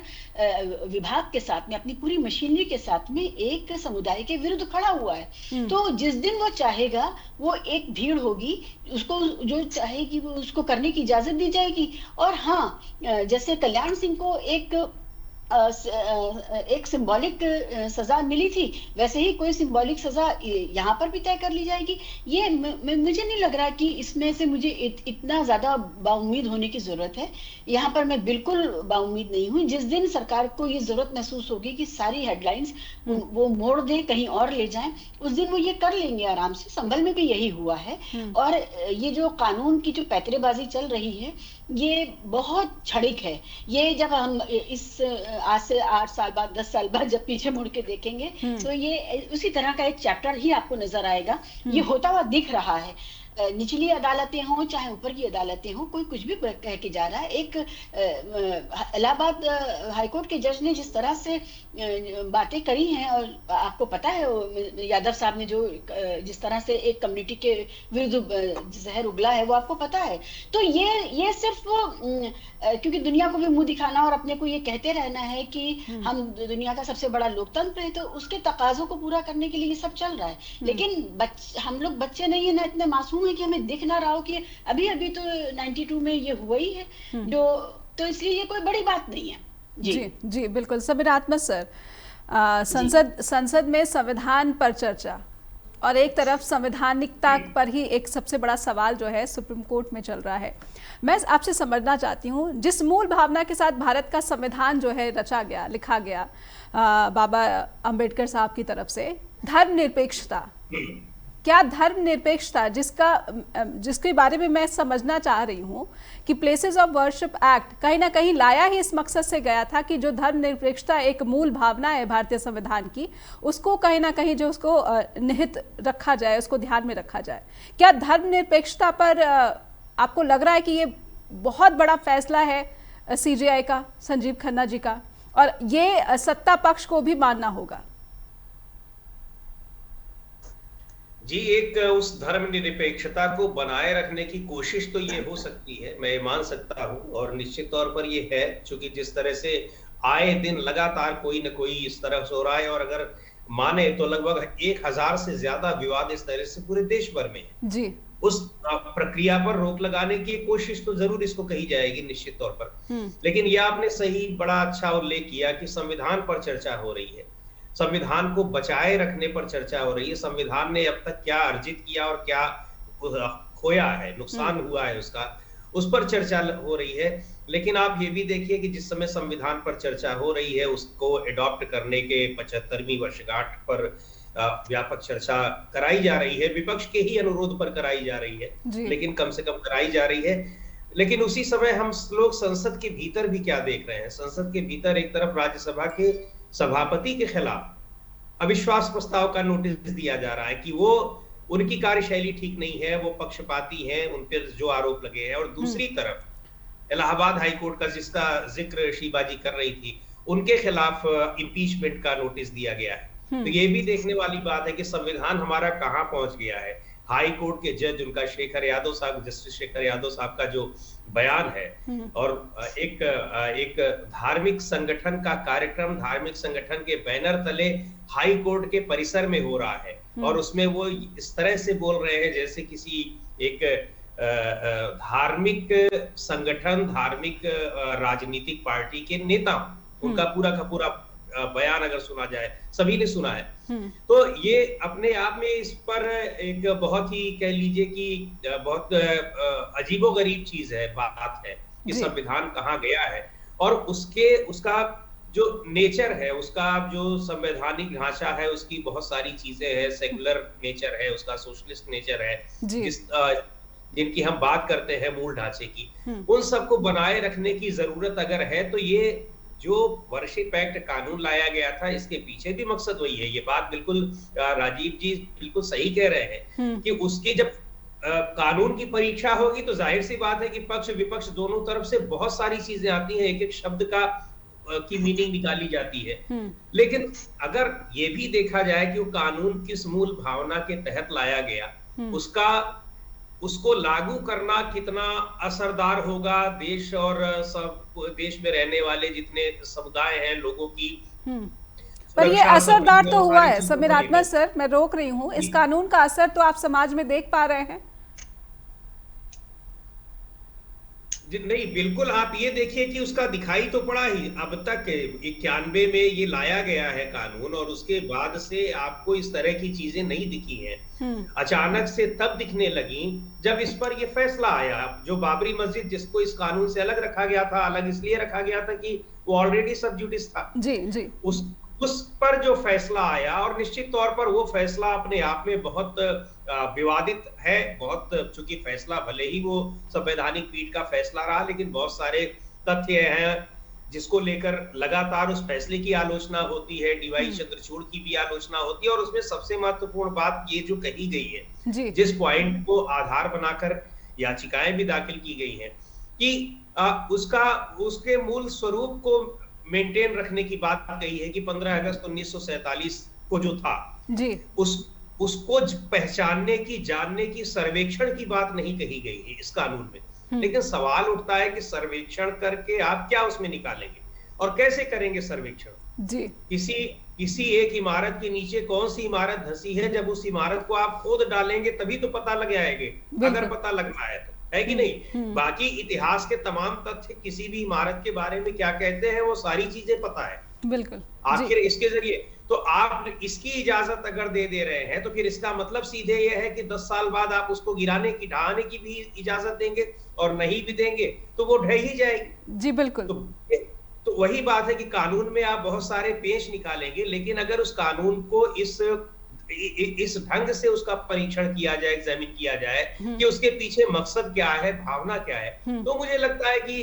C: विभाग के साथ में, अपनी पूरी मशीनरी के साथ में एक समुदाय के विरुद्ध खड़ा हुआ है। तो जिस दिन वो चाहेगा, वो एक भीड़ होगी, उसको जो चाहेगी वो उसको करने की इजाजत दी जाएगी। और हाँ, जैसे कल्याण सिंह को एक एक सिंबॉलिक सजा मिली थी, वैसे ही कोई सिंबॉलिक सजा यहाँ पर भी तय कर ली जाएगी। ये मुझे नहीं लग रहा कि इसमें से मुझे इतना ज्यादा बाउम्मीद होने की जरूरत है। यहाँ पर मैं बिल्कुल बाउम्मीद नहीं हूँ। जिस दिन सरकार को ये जरूरत महसूस होगी कि सारी हेडलाइंस वो मोड़ दें, कहीं और ले जाएं, उस दिन वो ये कर लेंगे आराम से। संभल में भी यही हुआ है। और ये जो कानून की जो पैंतरेबाजी चल रही है, ये बहुत क्षणिक है। ये जब हम इस आज से 8 साल बाद, 10 साल बाद जब पीछे मुड़ के देखेंगे तो ये उसी तरह का एक चैप्टर ही आपको नजर आएगा। ये होता हुआ दिख रहा है। निचली अदालतें हों चाहे ऊपर की अदालतें हों, कोई कुछ भी कह के जा रहा है। एक इलाहाबाद हाईकोर्ट के जज ने जिस तरह से बातें करी हैं, और आपको पता है यादव साहब ने जो जिस तरह से एक कम्युनिटी के विरुद्ध जहर उगला है, वो आपको पता है। तो ये सिर्फ क्योंकि दुनिया को भी मुंह दिखाना और अपने को ये कहते रहना है कि हम दुनिया का सबसे बड़ा लोकतंत्र है, तो उसके तकाजों को पूरा करने के लिए ये सब चल रहा है। लेकिन हम लोग बच्चे नहीं है ना, इतने मासूम है कि हमें दिख ना रहा हो कि अभी तो 92 में ये हुआ ही है, जो तो इसलिए ये कोई बड़ी बात नहीं है।
A: जी जी बिल्कुल। समीर आत्मज सर, संसद में संविधान पर चर्चा और एक तरफ संवैधानिकता पर ही एक सबसे बड़ा सवाल जो है सुप्रीम कोर्ट में चल रहा है। मैं आपसे समझना चाहती हूँ, जिस मूल भावना के साथ भारत का संविधान जो है रचा गया, लिखा गया बाबा अंबेडकर साहब की तरफ से, धर्मनिरपेक्षता, क्या धर्मनिरपेक्षता जिसके बारे में मैं समझना चाह रही हूँ कि प्लेसेस ऑफ वर्शिप एक्ट कहीं ना कहीं लाया ही इस मकसद से गया था कि जो धर्मनिरपेक्षता एक मूल भावना है भारतीय संविधान की, उसको कहीं ना कहीं जो उसको निहित रखा जाए, उसको ध्यान में रखा जाए। क्या धर्मनिरपेक्षता पर आपको लग रहा है कि ये बहुत बड़ा फैसला है सीजेआई का, संजीव खन्ना जी का, और ये सत्ता पक्ष को भी मानना होगा?
D: जी, एक उस धर्मनिरपेक्षता को बनाए रखने की कोशिश तो ये हो सकती है, मैं मान सकता हूँ, और निश्चित तौर पर ये है, क्योंकि जिस तरह से आए दिन लगातार कोई न कोई इस तरह से हो रहा है, और अगर माने तो लगभग 1000 से ज्यादा विवाद इस तरह से पूरे देश भर में
A: जी।
D: उस प्रक्रिया पर रोक लगाने की कोशिश तो जरूर इसको कही जाएगी निश्चित तौर पर। लेकिन यह आपने सही बड़ा अच्छा उल्लेख किया कि संविधान पर चर्चा हो रही है, संविधान को बचाए रखने पर चर्चा हो रही है, संविधान ने अब तक क्या अर्जित किया और क्या खोया है, नुकसान हुआ है उसका, उस पर चर्चा हो रही है। लेकिन आप ये भी देखिए कि जिस समय संविधान पर चर्चा हो रही है, उसको अडॉप्ट करने के 75वीं वर्षगांठ पर व्यापक चर्चा कराई जा रही है, विपक्ष के ही अनुरोध पर कराई जा रही है, लेकिन कम से कम कराई जा रही है। लेकिन उसी समय हम लोग संसद के भीतर भी क्या देख रहे हैं, संसद के भीतर एक तरफ राज्यसभा के सभापति के खिलाफ अविश्वास प्रस्ताव का नोटिस दिया जा रहा है कि वो उनकी कार्यशैली ठीक नहीं है, वो पक्षपाती हैं, उन पर जो आरोप लगे हैं, और दूसरी तरफ इलाहाबाद हाईकोर्ट का जिसका जिक्र शीबाजी कर रही थी, उनके खिलाफ इम्पीचमेंट का नोटिस दिया गया है। तो ये भी देखने वाली बात है कि संविधान हमारा कहां पहुंच गया है। हाई कोर्ट के जज, उनका शेखर यादव साहब, जस्टिस शेखर यादव साहब का जो बयान है, और एक धार्मिक संगठन का कार्यक्रम धार्मिक संगठन के बैनर तले हाई कोर्ट के परिसर में हो रहा है, और उसमें वो इस तरह से बोल रहे हैं जैसे किसी एक धार्मिक संगठन, धार्मिक राजनीतिक पार्टी के नेता, उनका पूरा का पूरा बयान अगर सुना जाए, सभी ने सुना है। तो ये अपने आप में इस पर एक बहुत ही कह लीजिए कि बहुत अजीबोगरीब चीज है, बात है कि संविधान कहाँ गया है, और उसका जो नेचर है, उसका जो संवैधानिक ढांचा है, उसकी बहुत सारी चीजें हैं, सेकुलर नेचर है, उसका सोशलिस्ट नेचर है, जिनकी हम बात करते हैं मूल ढांचे की, उन सबको बनाए रखने की जरूरत अगर है, तो ये जो वर्शिप एक्ट कानून लाया गया था, इसके पीछे भी मकसद वही है। ये बात बिल्कुल राजीव जी बिल्कुल सही कह रहे हैं कि उसकी जब कानून की परीक्षा होगी तो जाहिर सी बात है कि पक्ष विपक्ष दोनों तरफ से बहुत सारी चीजें आती हैं, एक एक शब्द की मीनिंग निकाली जाती है। लेकिन अगर ये भी देखा जाए कि वो कानून किस मूल भावना के तहत लाया गया, उसको लागू करना कितना असरदार होगा देश और सब देश में रहने वाले जितने समुदाय हैं लोगों की,
A: पर ये असरदार तो हुआ है। समीर आत्मज सर, मैं रोक रही हूँ, इस कानून का असर तो आप समाज में देख पा रहे हैं?
D: नहीं, बिल्कुल। आप ये देखिए कि उसका दिखाई तो पड़ा ही, अब तक 91 में ये लाया गया है कानून, और उसके बाद से आपको इस तरह की चीजें नहीं दिखी हैं। अचानक से तब दिखने लगी जब इस पर ये फैसला आया। जो बाबरी मस्जिद, जिसको इस कानून से अलग रखा गया था, अलग इसलिए रखा गया था कि वो ऑलरेडी सब जुडिस था।
A: जी जी।
D: उस पर जो फैसला आया, और निश्चित तौर पर वो फैसला अपने आप में बहुत विवादित है, बहुत, चूंकि फैसला भले ही वो संवैधानिक पीठ का फैसला रहा, लेकिन बहुत सारे तथ्य हैं जिसको लेकर लगातार उस फैसले की आलोचना होती है, डीवाई चंद्रचूड़ की भी आलोचना होती है। और उसमें सबसे महत्वपूर्ण बात ये जो कही गई है, जिस पॉइंट को आधार बनाकर याचिकाएं भी दाखिल की गई हैं, कि उसके मूल स्वरूप को मेंटेन रखने की बात कही है, कि 15 अगस्त 1947 को जो था
A: जी,
D: उसको पहचानने की, जानने की, सर्वेक्षण की बात नहीं कही गई है इस कानून में। लेकिन सवाल उठता है कि सर्वेक्षण करके आप क्या उसमें निकालेंगे और कैसे करेंगे सर्वेक्षण?
A: जी,
D: किसी एक इमारत के नीचे कौन सी इमारत धंसी है, जब उस इमारत को आप खोद डालेंगे तभी तो पता लग जाएगा, अगर पता लगना है तो, है कि नहीं? बाकी इतिहास के तमाम तथ्य, किसी भी इमारत के बारे में क्या कहते हैं, वो सारी चीजें पता है।
A: बिल्कुल।
D: आखिर इसके जरिए तो आप इसकी इजाजत अगर दे रहे हैं, तो फिर इसका मतलब सीधे ये है कि 10 साल बाद आप उसको गिराने की, ढहाने की भी इजाजत देंगे, और नहीं भी देंगे तो वो ढह ही जाएगी।
A: जी बिल्कुल।
D: तो वही बात है कि कानून में आप बहुत सारे पेश निकालेंगे, लेकिन अगर उस कानून को इस ढंग से उसका परीक्षण किया जाए, एग्जामिन किया जाए कि उसके पीछे मकसद क्या है, भावना क्या है, तो मुझे लगता है कि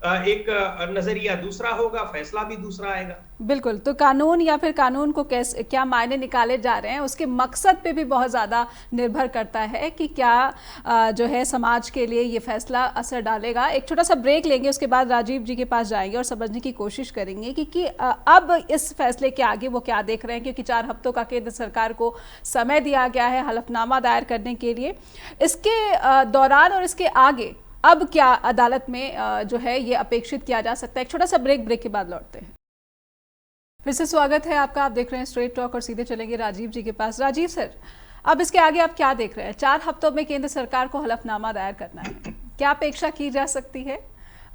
D: एक नजरिया दूसरा होगा, फैसला भी दूसरा आएगा।
A: बिल्कुल। तो कानून, या फिर कानून को कैसे, क्या मायने निकाले जा रहे हैं, उसके मकसद पे भी बहुत ज़्यादा निर्भर करता है कि क्या जो है समाज के लिए ये फैसला असर डालेगा। एक छोटा सा ब्रेक लेंगे, उसके बाद राजीव जी के पास जाएंगे और समझने की कोशिश करेंगे कि अब इस फैसले के आगे वो क्या देख रहे हैं, क्योंकि 4 हफ्तों का केंद्र सरकार को समय दिया गया है हलफनामा दायर करने के लिए। इसके दौरान और इसके आगे अब क्या अदालत में जो है ये अपेक्षित किया जा सकता है। एक छोटा सा ब्रेक के बाद लौटते हैं। फिर से स्वागत है आपका, आप देख रहे हैं स्ट्रेट टॉक और सीधे चलेंगे राजीव जी के पास। राजीव सर, अब इसके आगे आप क्या देख रहे हैं? 4 हफ्तों में केंद्र सरकार को हलफनामा दायर करना है, क्या अपेक्षा की जा सकती है?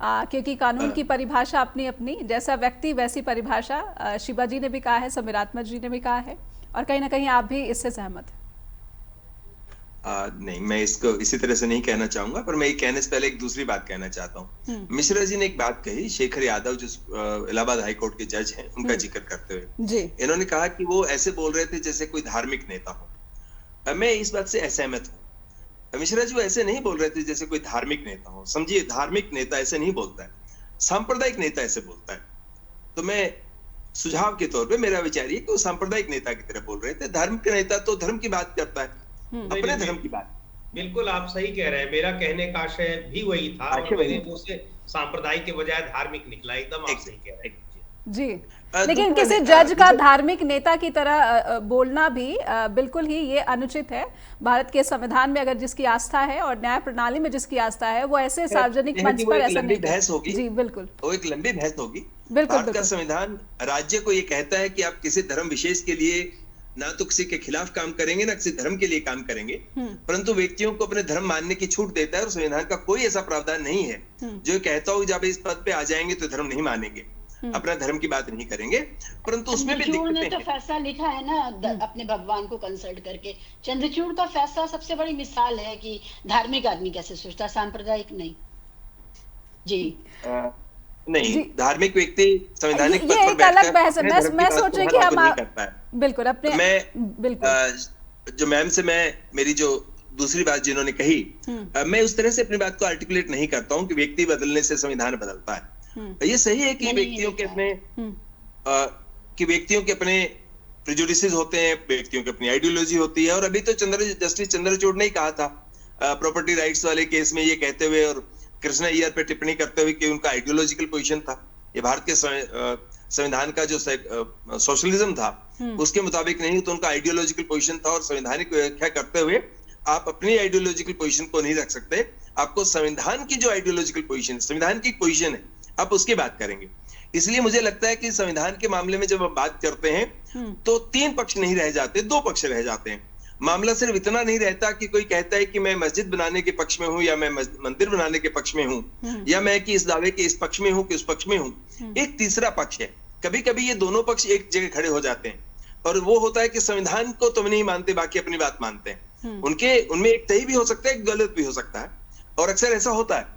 A: क्योंकि कानून की परिभाषा अपनी अपनी, जैसा व्यक्ति वैसी परिभाषा, शिवा जी ने भी कहा है, समीरात्मक जी ने भी कहा है, और कहीं ना कहीं आप भी इससे सहमत हैं।
B: नहीं, मैं इसको इसी तरह से नहीं कहना चाहूंगा, पर मैं ये कहने से पहले एक दूसरी बात कहना चाहता हूँ। मिश्रा जी ने एक बात कही, शेखर यादव जो इलाहाबाद हाई कोर्ट के जज हैं, उनका जिक्र करते हुए जी, इन्होंने कहा कि वो ऐसे बोल रहे थे जैसे कोई धार्मिक नेता हो। मैं इस बात से असहमत हूँ। मिश्रा जी ऐसे नहीं बोल रहे थे जैसे कोई धार्मिक नेता हो। समझिए, धार्मिक नेता ऐसे नहीं बोलता है, सांप्रदायिक नेता ऐसे बोलता है। तो मैं सुझाव के तौर पे मेरा विचार ये कि वो सांप्रदायिक नेता की तरह बोल रहे थे। धार्मिक नेता तो धर्म की बात करता है, अपने धर्म की बात। बिल्कुल
D: आप सही कह रहे हैं, मेरा कहने का आशय भी वही था, और मेरे मुंह से सांप्रदायिक के बजाय धार्मिक निकला। एकदम आप सही कह रहे हैं
A: जी। लेकिन किसी जज का धार्मिक नेता की तरह बोलना भी बिल्कुल ही ये अनुचित है। भारत के संविधान में अगर जिसकी आस्था है और न्याय प्रणाली में जिसकी आस्था है, वो ऐसे सार्वजनिक मंच पर ऐसा नहीं।
B: बहस होगी
A: जी बिल्कुल,
B: वो एक लंबी बहस होगी।
A: बिल्कुल,
B: भारत का संविधान राज्य को ये कहता है कि आप किसी धर्म विशेष के लिए ना तो किसी के खिलाफ काम करेंगे, ना किसी धर्म के लिए काम करेंगे, परंतु व्यक्तियों को अपने धर्म मानने की छूट देता है। और संविधान का कोई ऐसा प्रावधान नहीं है जो कहता हो जब इस पद पे आ जाएंगे तो धर्म नहीं मानेंगे, अपना धर्म की बात नहीं करेंगे। परंतु उसमें भी दिक्कतें हैं।
C: तो फैसला लिखा है ना अपने भगवान को कंसल्ट करके। चंद्रचूड़ का फैसला सबसे बड़ी मिसाल है कि धार्मिक आदमी कैसे सोचता, सांप्रदायिक नहीं। जी
B: नहीं, धार्मिक व्यक्ति संवैधानिक पद पर
A: एक अलग बहस है। मैं सोच रही कि हम बिल्कुल अपने
B: बिल्कुल जो मैम से मैं मेरी जो दूसरी बात जिन्होंने कही, मैं उस तरह से अपनी बात को आर्टिकुलेट नहीं करता हूँ कि व्यक्ति बदलने से संविधान बदलता है। ये सही है कि व्यक्तियों के अपने प्रेजुडिसेस होते हैं, व्यक्तियों की अपनी आइडियोलॉजी होती है। और अभी तो जस्टिस चंद्रचूड़ ने ही कहा था प्रॉपर्टी राइट्स वाले केस में, ये कहते हुए और कृष्णा अय्यर पे टिप्पणी करते हुए कि उनका आइडियोलॉजिकल पोजीशन था। ये भारत के संविधान का जो सोशलिज्म था उसके मुताबिक नहीं, तो उनका आइडियोलॉजिकल पोजीशन था। और संवैधानिक व्याख्या करते हुए आप अपनी आइडियोलॉजिकल पोजीशन को नहीं रख सकते, आपको संविधान की जो आइडियोलॉजिकल पोजीशन, संविधान की पोजीशन है, आप उसकी बात करेंगे। इसलिए मुझे लगता है कि संविधान के मामले में जब हम बात करते हैं तो 3 पक्ष नहीं रह जाते, 2 पक्ष रह जाते हैं। मामला सिर्फ इतना नहीं रहता कि कोई कहता है कि मैं मस्जिद बनाने के पक्ष में हूं या मैं मंदिर बनाने के पक्ष में हूं या मैं कि इस दावे के इस पक्ष में हूं कि उस पक्ष में हूं। एक तीसरा पक्ष है, कभी कभी ये दोनों पक्ष एक जगह खड़े हो जाते हैं और वो होता है कि संविधान को तुम नहीं मानते, बाकी अपनी बात मानते हैं। उनमें एक सही भी हो सकता है, एक गलत भी हो सकता है और अक्सर ऐसा होता है।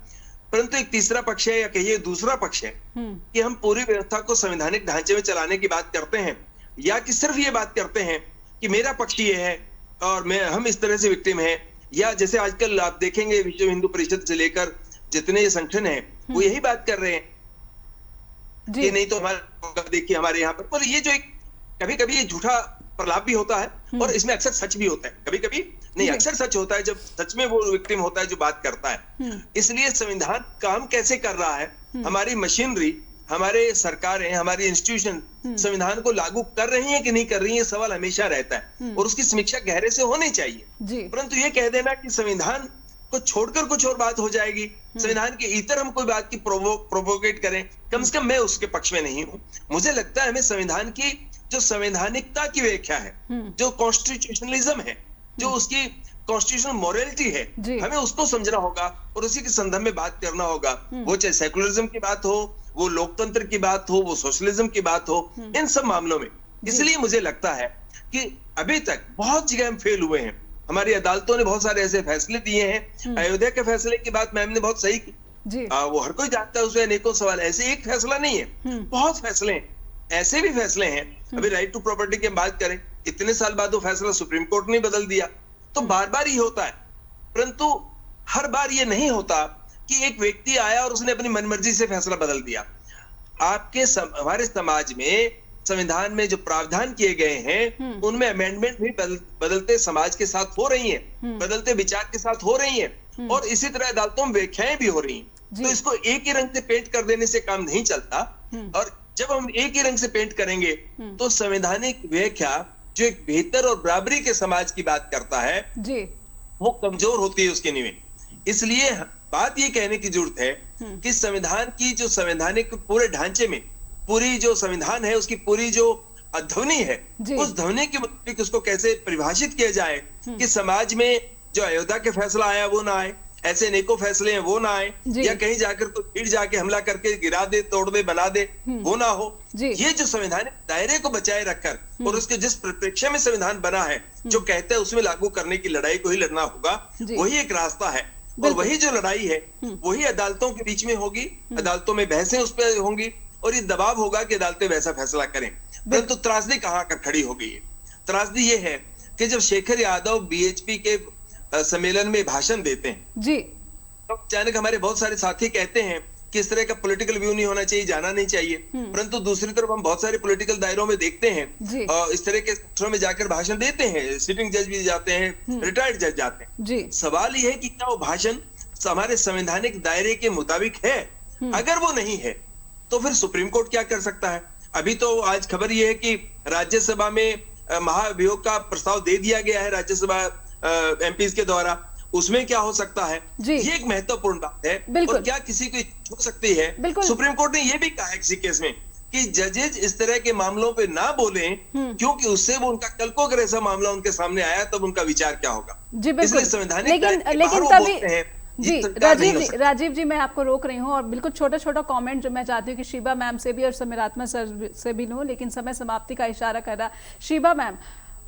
B: परंतु एक तीसरा पक्ष है या कहिए दूसरा पक्ष है कि हम पूरी व्यवस्था को संवैधानिक ढांचे में चलाने की बात करते हैं या कि सिर्फ ये बात करते हैं कि मेरा पक्ष ये है और हम इस तरह से विक्टिम हैं, या जैसे आजकल आप देखेंगे विश्व हिंदू परिषद से लेकर जितने ये संगठन हैं वो यही बात कर रहे हैं कि नहीं तो हमारा देखिए हमारे यहाँ पर ये जो एक कभी कभी ये झूठा प्रलाप भी होता है और इसमें अक्सर सच भी होता है, कभी कभी नहीं अक्सर सच होता है जब सच में वो विक्टिम होता है जो बात करता है। इसलिए संविधान काम कैसे कर रहा है, हमारी मशीनरी, हमारे सरकारें, हमारी इंस्टीट्यूशन संविधान को लागू कर रही है कि नहीं कर रही है, सवाल हमेशा रहता है और उसकी समीक्षा गहरे से होनी चाहिए। परंतु ये कह देना कि संविधान को छोड़कर कुछ और बात हो जाएगी, संविधान के इतर हम कोई बात की प्रोवोकेट करें, कम से कम मैं उसके पक्ष में नहीं हूं। मुझे लगता है हमें संविधान की जो संवैधानिकता की व्याख्या है, जो कॉन्स्टिट्यूशनलिज्म है, जो उसकी कॉन्स्टिट्यूशनल मोरालिटी है, हमें उसको समझना होगा और उसी के संदर्भ में बात करना होगा। वो चाहे सेकुलरिज्म की बात हो, वो लोकतंत्र की बात हो, वो सोशलिज्म की बात हो, इन सब मामलों में। इसलिए मुझे लगता है कि अभी तक बहुत जगह हम फेल हुए हैं। हमारी अदालतों ने बहुत सारे ऐसे फैसले दिए हैं। अयोध्या के फैसले की बात मैम ने बहुत सही की, वो हर कोई जानता है, उसमें अनेकों सवाल, ऐसे एक फैसला नहीं है, बहुत फैसले हैं, ऐसे भी फैसले हैं। अभी राइट टू प्रॉपर्टी की बात करें, इतने साल बाद वो फैसला सुप्रीम कोर्ट ने बदल दिया, तो बार बार ही होता है। परंतु हर बार ये नहीं होता कि एक व्यक्ति आया और उसने अपनी मनमर्जी से फैसला बदल दिया। हमारे समाज में संविधान में जो प्रावधान किए गए हैं उनमें अमेंडमेंट भी बदलते समाज के साथ हो रही हैं, बदलते विचार के साथ हो रही हैं और इसी तरह अदालतों में व्याख्याएं भी हो रही हैं। तो इसको एक ही रंग से पेंट कर देने से काम नहीं चलता और जब हम एक ही रंग से पेंट करेंगे तो संवैधानिक व्याख्या जो एक बेहतर और बराबरी के समाज की बात करता है वो कमजोर होती है उसके नींव। इसलिए बात ये कहने की जरूरत है कि संविधान की जो संवैधानिक पूरे ढांचे में पूरी जो संविधान है उसकी पूरी जो ध्वनि है उस ध्वनि के मुताबिक उसको कैसे परिभाषित किया जाए कि समाज में जो अयोध्या के फैसला आया वो ना आए, ऐसे अनेकों फैसले हैं वो ना आए, या कहीं जाकर कोई भीड़ जाके हमला करके गिरा दे, तोड़ दे, बना दे, वो ना हो। ये जो संवैधानिक दायरे को बचाए रखकर और उसके जिस परिप्रेक्ष्य में संविधान बना है जो कहते हैं उसमें लागू करने की लड़ाई को ही लड़ना होगा, वही एक रास्ता है और वही जो लड़ाई है वही अदालतों के बीच में होगी, अदालतों में बहसें उस पर होंगी और ये दबाव होगा कि अदालतें वैसा फैसला करें। परंतु त्रासदी कहाँ कर खड़ी हो गई है? त्रासदी ये है कि जब शेखर यादव बीएचपी के सम्मेलन में भाषण देते हैं जी, तो अचानक हमारे बहुत सारे साथी कहते हैं कि इस तरह का पॉलिटिकल व्यू नहीं होना चाहिए, जाना नहीं चाहिए। परंतु दूसरी तरफ हम बहुत सारे पॉलिटिकल दायरों में देखते हैं और इस तरह के क्षेत्रों में जाकर भाषण देते हैं, सिटिंग जज भी जाते हैं, रिटायर्ड जज जाते हैं। सवाल ये है कि क्या वो भाषण हमारे संवैधानिक दायरे के मुताबिक है? अगर वो नहीं है तो फिर सुप्रीम कोर्ट क्या कर सकता है? अभी तो आज खबर ये है कि राज्यसभा में महाभियोग का प्रस्ताव दे दिया गया है राज्यसभा एमपीज के द्वारा, उसमें क्या हो सकता है? ये एक महत्वपूर्ण बात है और क्या किसी को हो सकती है? सुप्रीम कोर्ट ने यह भी कहा है किसी केस में कि जजेज इस तरह के मामलों पे ना बोलें क्योंकि उससे वो उनका कल को अगर ऐसा मामला उनके सामने आया तब उनका विचार क्या होगा। इसलिए संवैधानिक लेकिन तभी
A: जी राजीव जी मैं आपको रोक रही हूँ और बिल्कुल छोटा छोटा कमेंट जो मैं चाहती हूँ कि शीबा मैम से भी और समीरात्मा सर से भी लूँ, लेकिन समय समाप्ति का इशारा कर रहा। शीबा मैम,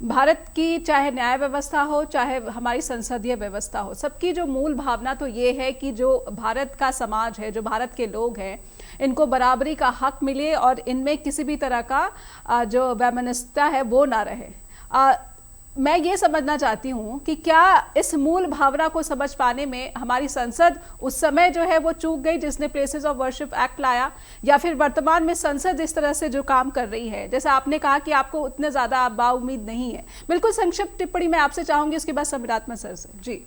A: भारत की चाहे न्याय व्यवस्था हो चाहे हमारी संसदीय व्यवस्था हो, सबकी जो मूल भावना तो ये है कि जो भारत का समाज है, जो भारत के लोग हैं, इनको बराबरी का हक मिले और इनमें किसी भी तरह का जो वैमनस्यता है वो ना रहे। मैं ये समझना चाहती हूँ कि क्या इस मूल भावना को समझ पाने में हमारी संसद उस समय जो है वो चूक गई जिसने प्लेसेस ऑफ वर्शिप एक्ट लाया, या फिर वर्तमान में संसद इस तरह से जो काम कर रही है? जैसे आपने कहा कि आपको उतने ज्यादा बाउम्मीद नहीं है, बिल्कुल संक्षिप्त टिप्पणी मैं आपसे चाहूंगी, उसके बाद समीरात्मा सर से। जी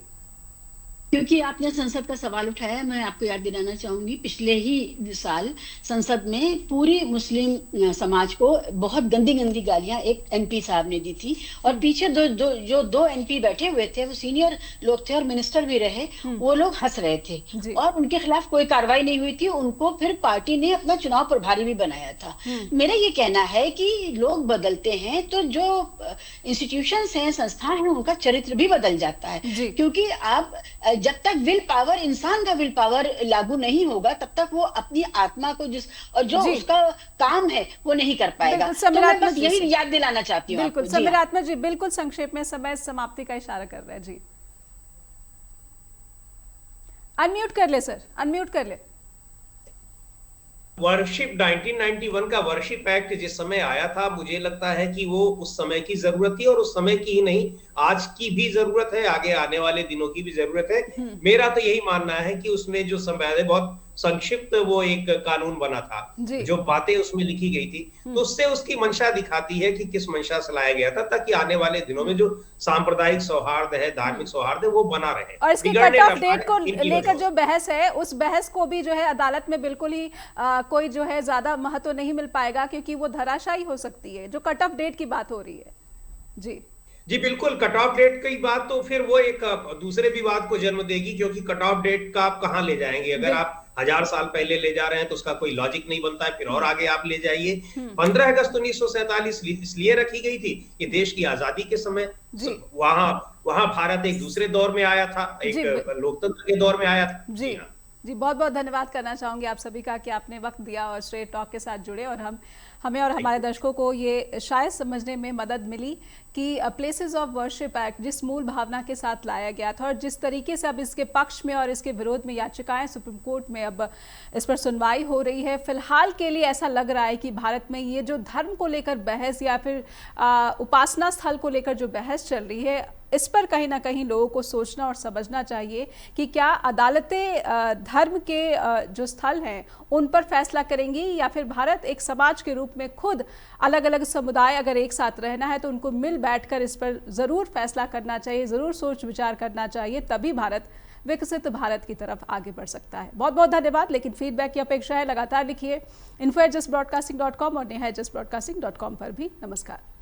C: क्योंकि आपने संसद का सवाल उठाया, मैं आपको याद दिलाना चाहूंगी, पिछले ही साल संसद में पूरी मुस्लिम समाज को बहुत गंदी गंदी गालियां एक एमपी साहब ने दी थी, और पीछे दो एमपी बैठे हुए थे, वो सीनियर लोग थे और मिनिस्टर भी रहे, वो लोग हंस रहे थे और उनके खिलाफ कोई कार्रवाई नहीं हुई थी। उनको फिर पार्टी ने अपना चुनाव प्रभारी भी बनाया था। मेरा ये कहना है कि लोग बदलते हैं तो जो इंस्टीट्यूशंस हैं, संस्थान हैं, उनका चरित्र भी बदल जाता है। क्योंकि आप जब तक विल पावर, इंसान का विल पावर लागू नहीं होगा, तब तक वो अपनी आत्मा को और जो उसका काम है वो नहीं कर पाएगा। तो मैं बस यही याद दिलाना चाहती हूँ।
A: बिल्कुल समीरात्मा जी, बिल्कुल संक्षेप में, समय समाप्ति का इशारा कर रहे हैं जी। अनम्यूट कर ले सर, अनम्यूट कर ले।
D: वर्शिप 1991 का वर्शिप एक्ट जिस समय आया था, मुझे लगता है कि वो उस समय की जरूरत थी, और उस समय की ही नहीं, आज की भी जरूरत है, आगे आने वाले दिनों की भी जरूरत है। मेरा तो यही मानना है कि उसमें जो समय बहुत संक्षिप्त वो एक कानून बना था, जो बातें उसमें लिखी गई थी, तो उससे उसकी मंशा दिखाती है कि किस मंशा से लाया गया था, ताकि आने वाले दिनों में जो सांप्रदायिक सौहार्द है, धार्मिक सौहार्द है, वो बना रहे।
A: और इसके कट ऑफ डेट को लेकर जो बहस है, उस बहस को भी जो है अदालत में बिल्कुल ही कोई जो है ज्यादा महत्व नहीं मिल पाएगा, क्योंकि वो धराशायी हो सकती है। जो कट ऑफ डेट की बात हो रही है जी
D: बिल्कुल, कट ऑफ डेट की बात तो फिर वो एक दूसरे विवाद को जन्म देगी, क्योंकि कट ऑफ डेट का आप कहां ले जाएंगे? अगर आप 1000 साल पहले ले जा रहे हैं तो उसका कोई लॉजिक नहीं बनता है, फिर और आगे आप ले जाइए। 15 अगस्त 1947 इसलिए रखी गई थी कि देश की आजादी के समय वहां भारत एक दूसरे दौर में आया था, एक लोकतंत्र के दौर में आया था।
A: जी बहुत बहुत धन्यवाद करना चाहूंगी आप सभी का कि आपने वक्त दिया और स्ट्रेट टॉक के साथ जुड़े, और हमें और हमारे दर्शकों को ये शायद समझने में मदद मिली कि प्लेसेस ऑफ वर्शिप एक्ट जिस मूल भावना के साथ लाया गया था, और जिस तरीके से अब इसके पक्ष में और इसके विरोध में याचिकाएं सुप्रीम कोर्ट में अब इस पर सुनवाई हो रही है। फिलहाल के लिए ऐसा लग रहा है कि भारत में ये जो धर्म को लेकर बहस या फिर उपासना स्थल को लेकर जो बहस चल रही है, इस पर कहीं ना कहीं लोगों को सोचना और समझना चाहिए कि क्या अदालतें धर्म के जो स्थल हैं उन पर फैसला करेंगी, या फिर भारत एक समाज के रूप में खुद अलग अलग समुदाय अगर एक साथ रहना है तो उनको मिल बैठकर इस पर ज़रूर फैसला करना चाहिए, ज़रूर सोच विचार करना चाहिए, तभी भारत विकसित भारत की तरफ आगे बढ़ सकता है। बहुत बहुत धन्यवाद। लेकिन फीडबैक की अपेक्षा है, लगातार लिखिए info@justbroadcasting.com और neha@justbroadcasting.com पर भी। नमस्कार।